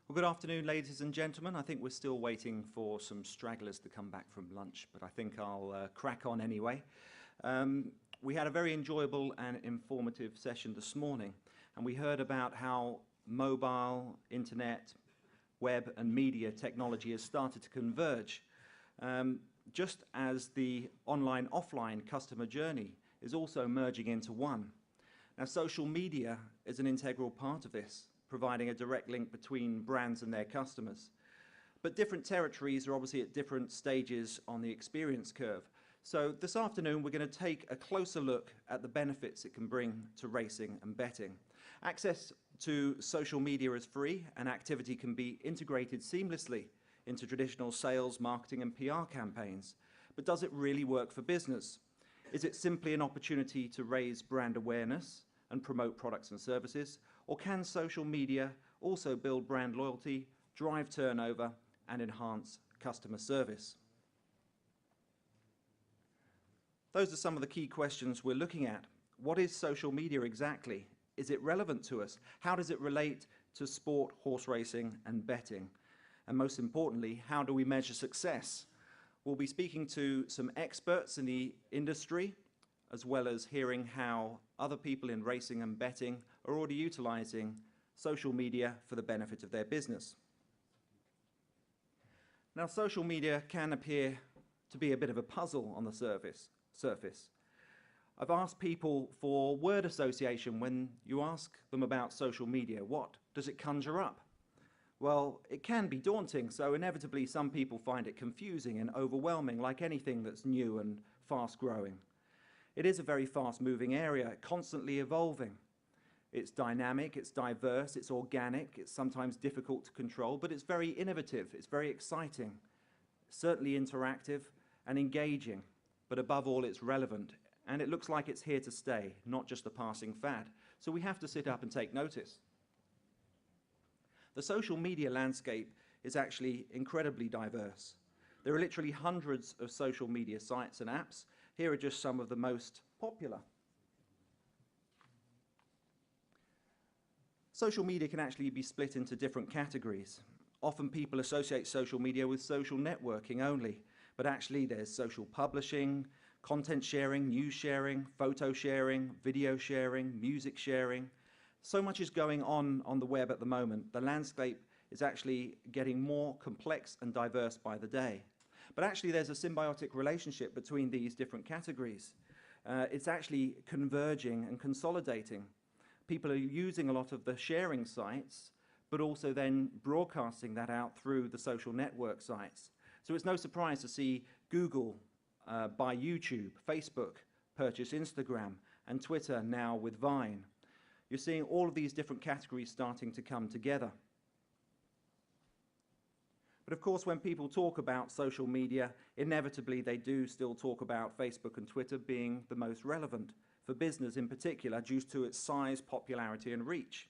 Well, good afternoon, ladies and gentlemen. I think we're still waiting for some stragglers to come back from lunch, but I think I'll crack on anyway. We had a very enjoyable and informative session this morning, and we heard about how mobile, internet, web and media technology has started to converge, just as the online-offline customer journey is also merging into one. Now, social media is an integral part of this, providing a direct link between brands and their customers. But different territories are obviously at different stages on the experience curve. So this afternoon, we're going to take a closer look at the benefits it can bring to racing and betting. Access to social media is free, and activity can be integrated seamlessly into traditional sales, marketing and PR campaigns. But does it really work for business? Is it simply an opportunity to raise brand awareness and promote products and services? Or can social media also build brand loyalty, drive turnover, and enhance customer service? Those are some of the key questions we're looking at. What is social media exactly? Is it relevant to us? How does it relate to sport, horse racing, and betting? And most importantly, how do we measure success? We'll be speaking to some experts in the industry, as well as hearing how other people in racing and betting are already utilizing social media for the benefit of their business. Now, social media can appear to be a bit of a puzzle on the surface. I've asked people for word association when you ask them about social media. What does it conjure up? Well, it can be daunting, so inevitably some people find it confusing and overwhelming, like anything that's new and fast-growing. It is a very fast-moving area, constantly evolving. It's dynamic, it's diverse, it's organic, it's sometimes difficult to control, but it's very innovative, it's very exciting, certainly interactive and engaging, but above all it's relevant, and it looks like it's here to stay, not just a passing fad. So we have to sit up and take notice. The social media landscape is actually incredibly diverse. There are literally hundreds of social media sites and apps. Here are just some of the most popular. Social media can actually be split into different categories. Often people associate social media with social networking only, but actually there's social publishing, content sharing, news sharing, photo sharing, video sharing, music sharing. So much is going on the web at the moment. The landscape is actually getting more complex and diverse by the day. But actually there's a symbiotic relationship between these different categories. It's actually converging and consolidating. People are using a lot of the sharing sites, but also then broadcasting that out through the social network sites. So it's no surprise to see Google buy YouTube, Facebook purchase Instagram, and Twitter now with Vine. You're seeing all of these different categories starting to come together. But of course, when people talk about social media, inevitably they do still talk about Facebook and Twitter being the most relevant for business in particular, due to its size, popularity and reach.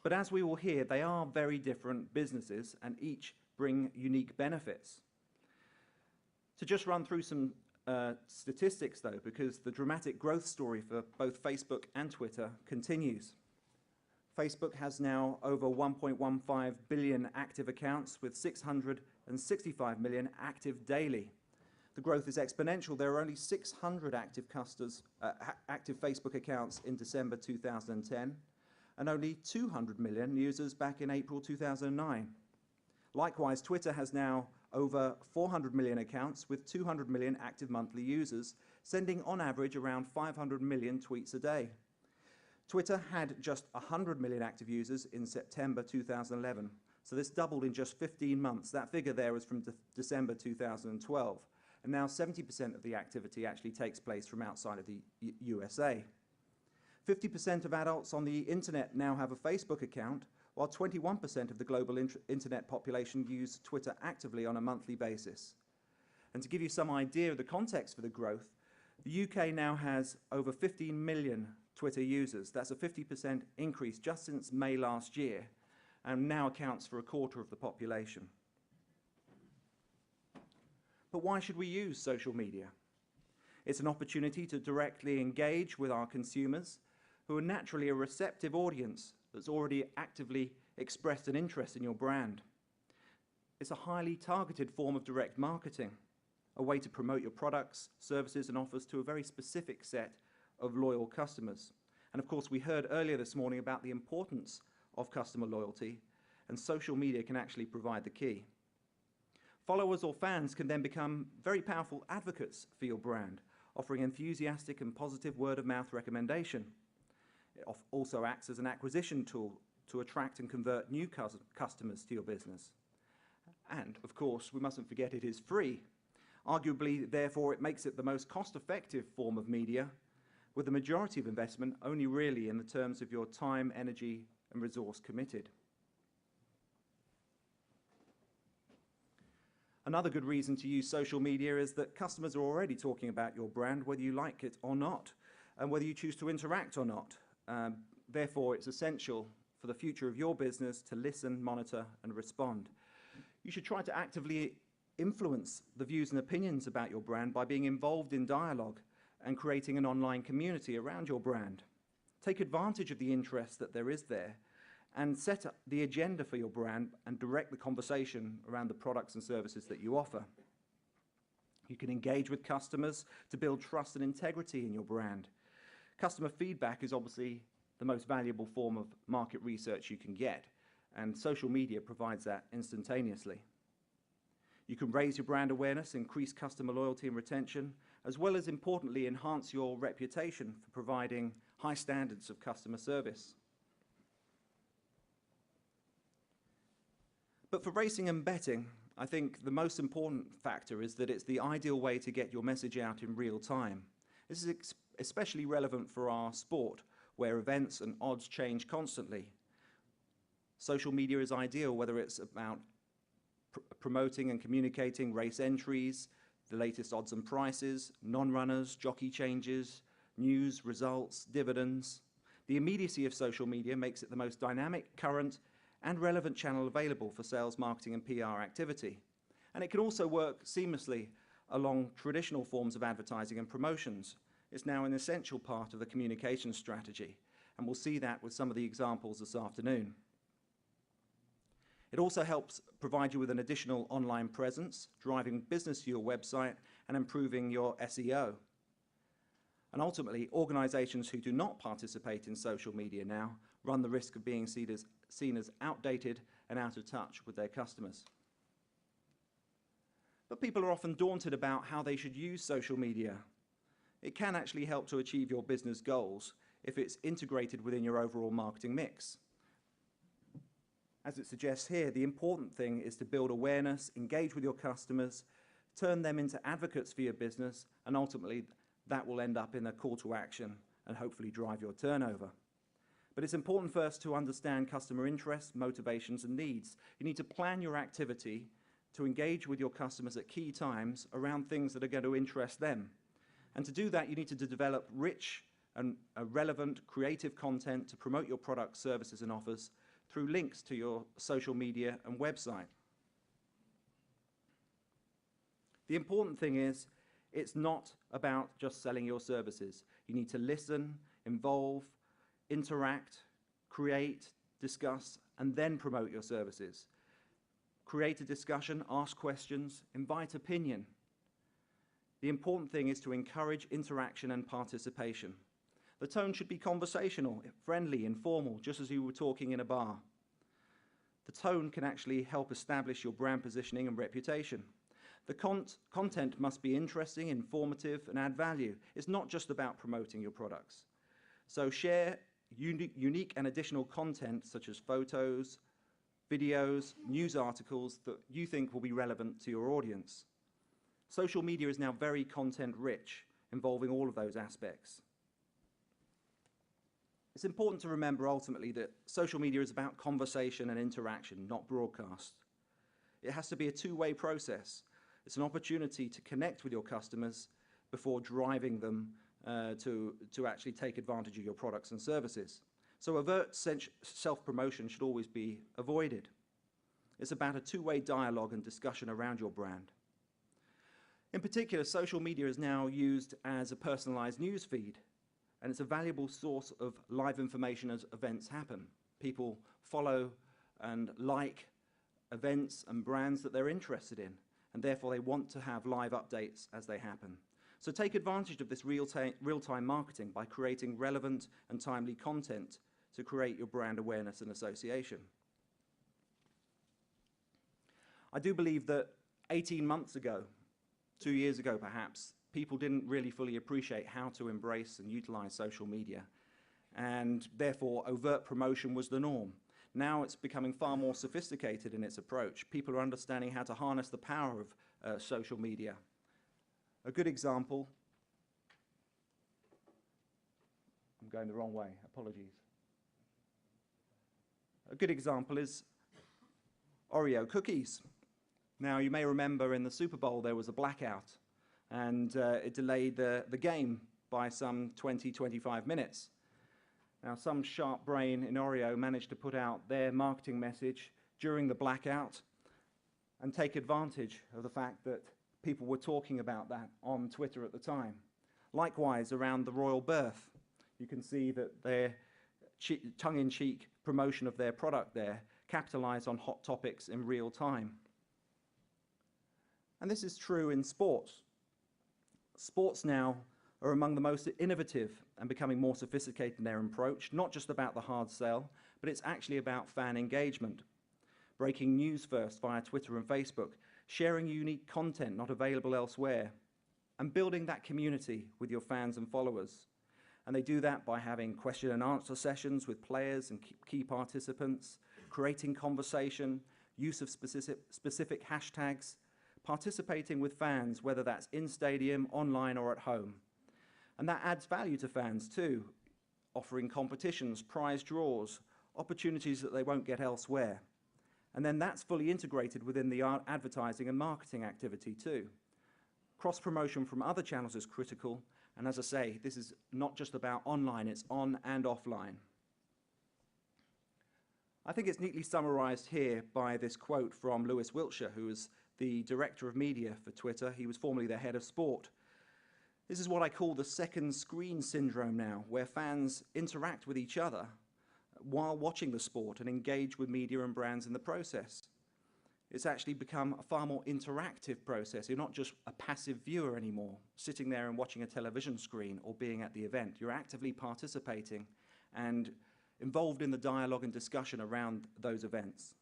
But as we will hear, they are very different businesses and each bring unique benefits. To just run through some statistics though, because the dramatic growth story for both Facebook and Twitter continues. Facebook has now over 1.15 billion active accounts with 665 million active daily. The growth is exponential. There are only 600 active Facebook accounts in December 2010 and only 200 million users back in April 2009. Likewise, Twitter has now over 400 million accounts with 200 million active monthly users, sending on average around 500 million tweets a day. Twitter had just 100 million active users in September 2011, so this doubled in just 15 months. That figure there was from December 2012, and now 70% of the activity actually takes place from outside of the USA. 50% of adults on the internet now have a Facebook account, while 21% of the global internet population use Twitter actively on a monthly basis. And to give you some idea of the context for the growth, the UK now has over 15 million Twitter users. That's a 50% increase just since May last year, and now accounts for a quarter of the population. But why should we use social media? It's an opportunity to directly engage with our consumers, who are naturally a receptive audience that's already actively expressed an interest in your brand. It's a highly targeted form of direct marketing, a way to promote your products, services and offers to a very specific set of loyal customers. And of course, we heard earlier this morning about the importance of customer loyalty, and social media can actually provide the key. Followers or fans can then become very powerful advocates for your brand, offering enthusiastic and positive word-of-mouth recommendation. It also acts as an acquisition tool to attract and convert new customers to your business. And, of course, we mustn't forget it is free. Arguably, therefore, it makes it the most cost-effective form of media, with the majority of investment only really in the terms of your time, energy, and resource committed. Another good reason to use social media is that customers are already talking about your brand, whether you like it or not, and whether you choose to interact or not. Therefore, it's essential for the future of your business to listen, monitor, and respond. You should try to actively influence the views and opinions about your brand by being involved in dialogue and creating an online community around your brand. Take advantage of the interest that there is there and set up the agenda for your brand and direct the conversation around the products and services that you offer. You can engage with customers to build trust and integrity in your brand. Customer feedback is obviously the most valuable form of market research you can get, and social media provides that instantaneously. You can raise your brand awareness, increase customer loyalty and retention, as well as, importantly, enhance your reputation for providing high standards of customer service. But for racing and betting, I think the most important factor is that it's the ideal way to get your message out in real time. This is especially relevant for our sport, where events and odds change constantly. Social media is ideal whether it's about promoting and communicating race entries, the latest odds and prices, non-runners, jockey changes, news, results, dividends. The immediacy of social media makes it the most dynamic, current, and relevant channel available for sales, marketing, and PR activity. And it can also work seamlessly along traditional forms of advertising and promotions. It's now an essential part of the communication strategy, and we'll see that with some of the examples this afternoon. It also helps provide you with an additional online presence, driving business to your website and improving your SEO. And ultimately, organizations who do not participate in social media now run the risk of being seen as outdated and out of touch with their customers. But people are often daunted about how they should use social media. It can actually help to achieve your business goals if it's integrated within your overall marketing mix. As it suggests here, the important thing is to build awareness, engage with your customers, turn them into advocates for your business, and ultimately that will end up in a call to action and hopefully drive your turnover. But it's important first to understand customer interests, motivations, and needs. You need to plan your activity to engage with your customers at key times around things that are going to interest them. And to do that, you need to develop rich and relevant creative content to promote your products, services, and offers through links to your social media and website. The important thing is, it's not about just selling your services. You need to listen, involve, interact, create, discuss, and then promote your services. Create a discussion, ask questions, invite opinion. The important thing is to encourage interaction and participation. The tone should be conversational, friendly, informal, just as you were talking in a bar. The tone can actually help establish your brand positioning and reputation. The content must be interesting, informative, and add value. It's not just about promoting your products. So share unique and additional content such as photos, videos, news articles that you think will be relevant to your audience. Social media is now very content rich, involving all of those aspects. It's important to remember ultimately that social media is about conversation and interaction, not broadcast. It has to be a two-way process. It's an opportunity to connect with your customers before driving them to actually take advantage of your products and services. So overt self-promotion should always be avoided. It's about a two-way dialogue and discussion around your brand. In particular, social media is now used as a personalized news feed, and it's a valuable source of live information as events happen. People follow and like events and brands that they're interested in, and therefore they want to have live updates as they happen. So take advantage of this real-time marketing by creating relevant and timely content to create your brand awareness and association. I do believe that 18 months ago, 2 years ago perhaps, people didn't really fully appreciate how to embrace and utilize social media, and therefore overt promotion was the norm. Now it's becoming far more sophisticated in its approach. People are understanding how to harness the power of social media. A good example, I'm going the wrong way, apologies. A good example is Oreo cookies. Now you may remember in the Super Bowl there was a blackout, and it delayed the game by some 20-25 minutes. Now some sharp brain in Oreo managed to put out their marketing message during the blackout and take advantage of the fact that people were talking about that on Twitter at the time. Likewise, around the royal birth, you can see that their tongue-in-cheek promotion of their product there capitalized on hot topics in real time. And this is true in sports. Sports now are among the most innovative and becoming more sophisticated in their approach, not just about the hard sell, but it's actually about fan engagement. Breaking news first via Twitter and Facebook, sharing unique content not available elsewhere, and building that community with your fans and followers. And they do that by having question and answer sessions with players and key participants, creating conversation, use of specific hashtags, participating with fans, whether that's in stadium, online, or at home. And that adds value to fans too, offering competitions, prize draws, opportunities that they won't get elsewhere. And then that's fully integrated within the advertising and marketing activity too. Cross-promotion from other channels is critical, and as I say, this is not just about online, it's on and offline. I think it's neatly summarized here by this quote from Lewis Wiltshire, who was the director of media for Twitter. He was formerly the head of sport. This is what I call the second screen syndrome now, where fans interact with each other while watching the sport and engage with media and brands in the process. It's actually become a far more interactive process. You're not just a passive viewer anymore, sitting there and watching a television screen or being at the event. You're actively participating and involved in the dialogue and discussion around those events.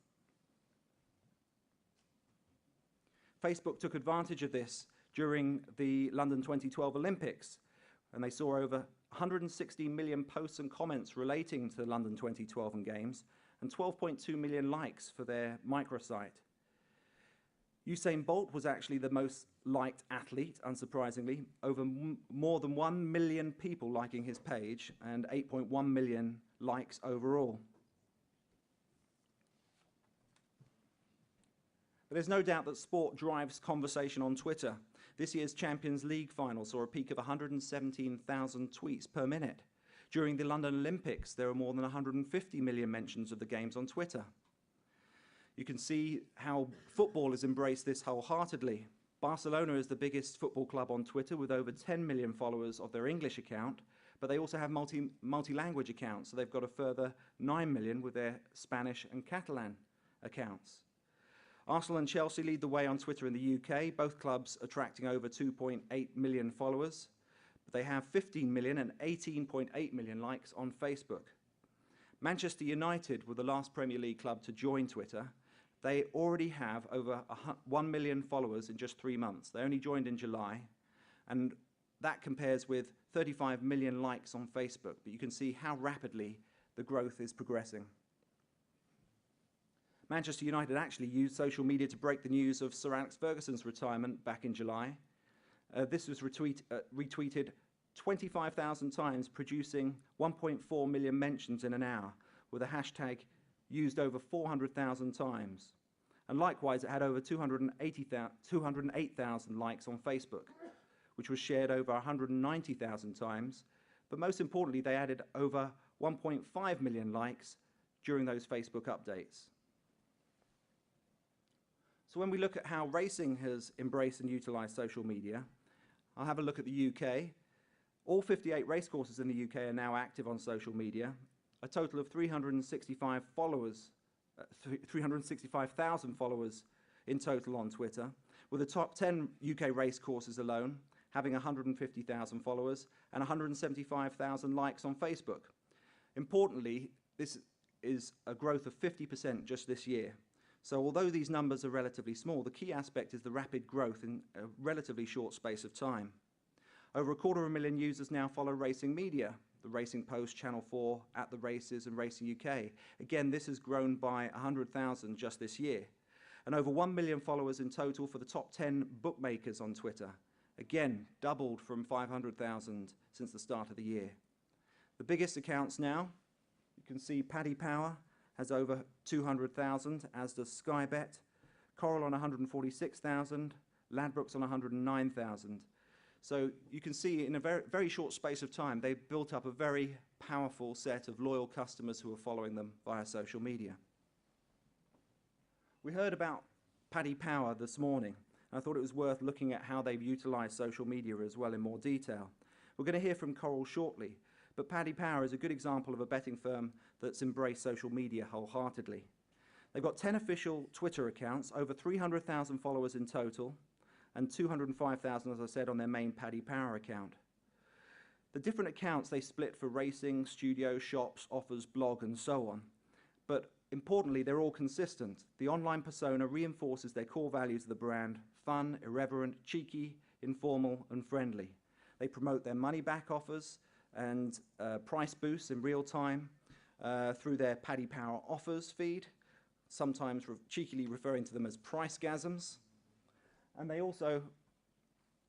Facebook took advantage of this during the London 2012 Olympics, and they saw over 160 million posts and comments relating to the London 2012 Games and 12.2 million likes for their microsite. Usain Bolt was actually the most liked athlete, unsurprisingly, over more than 1 million people liking his page and 8.1 million likes overall. But there's no doubt that sport drives conversation on Twitter. This year's Champions League final saw a peak of 117,000 tweets per minute. During the London Olympics, there were more than 150 million mentions of the games on Twitter. You can see how football has embraced this wholeheartedly. Barcelona is the biggest football club on Twitter with over 10 million followers of their English account, but they also have multi-language accounts, so they've got a further 9 million with their Spanish and Catalan accounts. Arsenal and Chelsea lead the way on Twitter in the UK, both clubs attracting over 2.8 million followers. But they have 15 million and 18.8 million likes on Facebook. Manchester United were the last Premier League club to join Twitter. They already have over 1 million followers in just 3 months. They only joined in July, and that compares with 35 million likes on Facebook. But you can see how rapidly the growth is progressing. Manchester United actually used social media to break the news of Sir Alex Ferguson's retirement back in July. This was retweeted 25,000 times, producing 1.4 million mentions in an hour, with a hashtag used over 400,000 times. And likewise, it had over 208,000 likes on Facebook, which was shared over 190,000 times. But most importantly, they added over 1.5 million likes during those Facebook updates. So when we look at how racing has embraced and utilised social media, I'll have a look at the UK. All 58 racecourses in the UK are now active on social media. A total of 365 followers 365,000 followers in total on Twitter, with the top 10 UK race courses alone having 150,000 followers and 175,000 likes on Facebook. Importantly, this is a growth of 50% just this year. So although these numbers are relatively small, the key aspect is the rapid growth in a relatively short space of time. Over 250,000 users now follow Racing Media, the Racing Post, Channel 4, At the Races and Racing UK. Again, this has grown by 100,000 just this year. And over 1 million followers in total for the top 10 bookmakers on Twitter. Again, doubled from 500,000 since the start of the year. The biggest accounts now, you can see Paddy Power has over 200,000, as does Sky Bet, Coral on 146,000, Ladbrokes on 109,000. So you can see in a very, very short space of time, they've built up a very powerful set of loyal customers who are following them via social media. We heard about Paddy Power this morning, and I thought it was worth looking at how they've utilised social media as well in more detail. We're going to hear from Coral shortly, but Paddy Power is a good example of a betting firm that's embraced social media wholeheartedly. They've got 10 official Twitter accounts, over 300,000 followers in total, and 205,000, as I said, on their main Paddy Power account. The different accounts they split for racing, studio, shops, offers, blog, and so on. But importantly, they're all consistent. The online persona reinforces their core values of the brand: fun, irreverent, cheeky, informal, and friendly. They promote their money-back offers and price boosts in real time through their Paddy Power offers feed, sometimes cheekily referring to them as price-gasms. And they also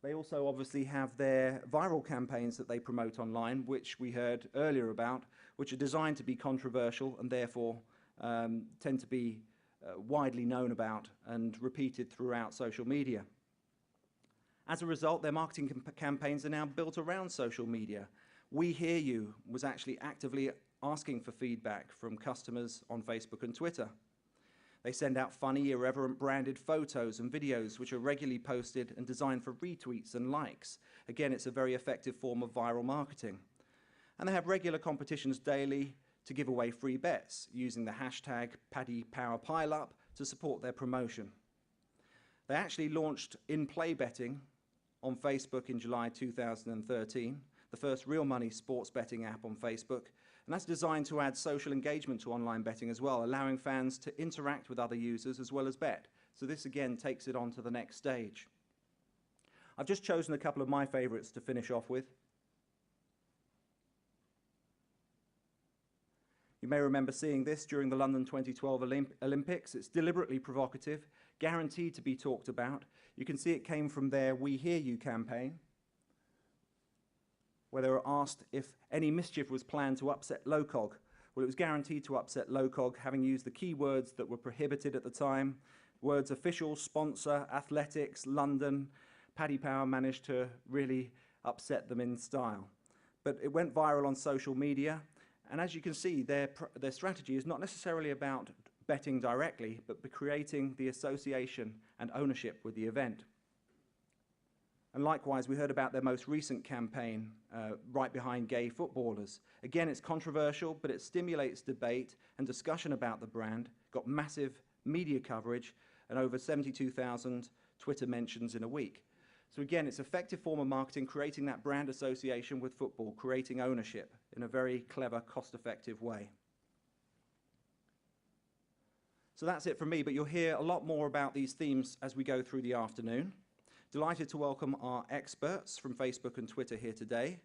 obviously have their viral campaigns that they promote online, which we heard earlier about, which are designed to be controversial and therefore tend to be widely known about and repeated throughout social media. As a result, their marketing campaigns are now built around social media. We Hear You was actually actively asking for feedback from customers on Facebook and Twitter. They send out funny, irreverent branded photos and videos which are regularly posted and designed for retweets and likes. Again, it's a very effective form of viral marketing. And they have regular competitions daily to give away free bets using the hashtag #PaddyPowerPileUp to support their promotion. They actually launched in-play betting on Facebook in July 2013, the first real money sports betting app on Facebook. And that's designed to add social engagement to online betting as well, allowing fans to interact with other users as well as bet. So this again takes it on to the next stage. I've just chosen a couple of my favorites to finish off with. You may remember seeing this during the London 2012 Olympics. It's deliberately provocative, guaranteed to be talked about. You can see it came from their We Hear You campaign, where they were asked if any mischief was planned to upset Locog. Well, it was guaranteed to upset Locog, having used the key words that were prohibited at the time. Words official, sponsor, athletics, London. Paddy Power managed to really upset them in style. But it went viral on social media, and as you can see, their strategy is not necessarily about betting directly, but creating the association and ownership with the event. And likewise, we heard about their most recent campaign, Right Behind Gay Footballers. Again, it's controversial, but it stimulates debate and discussion about the brand, got massive media coverage, and over 72,000 Twitter mentions in a week. So again, it's an effective form of marketing, creating that brand association with football, creating ownership in a very clever, cost-effective way. So that's it from me, but you'll hear a lot more about these themes as we go through the afternoon. Delighted to welcome our experts from Facebook and Twitter here today.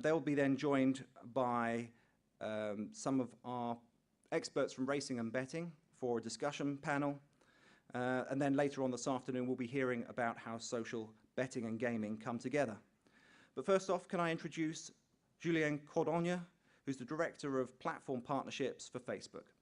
They'll be then joined by some of our experts from racing and betting for a discussion panel. And then later on this afternoon, we'll be hearing about how social betting and gaming come together. But first off, can I introduce Julien Cordogne, who's the Director of Platform Partnerships for Facebook.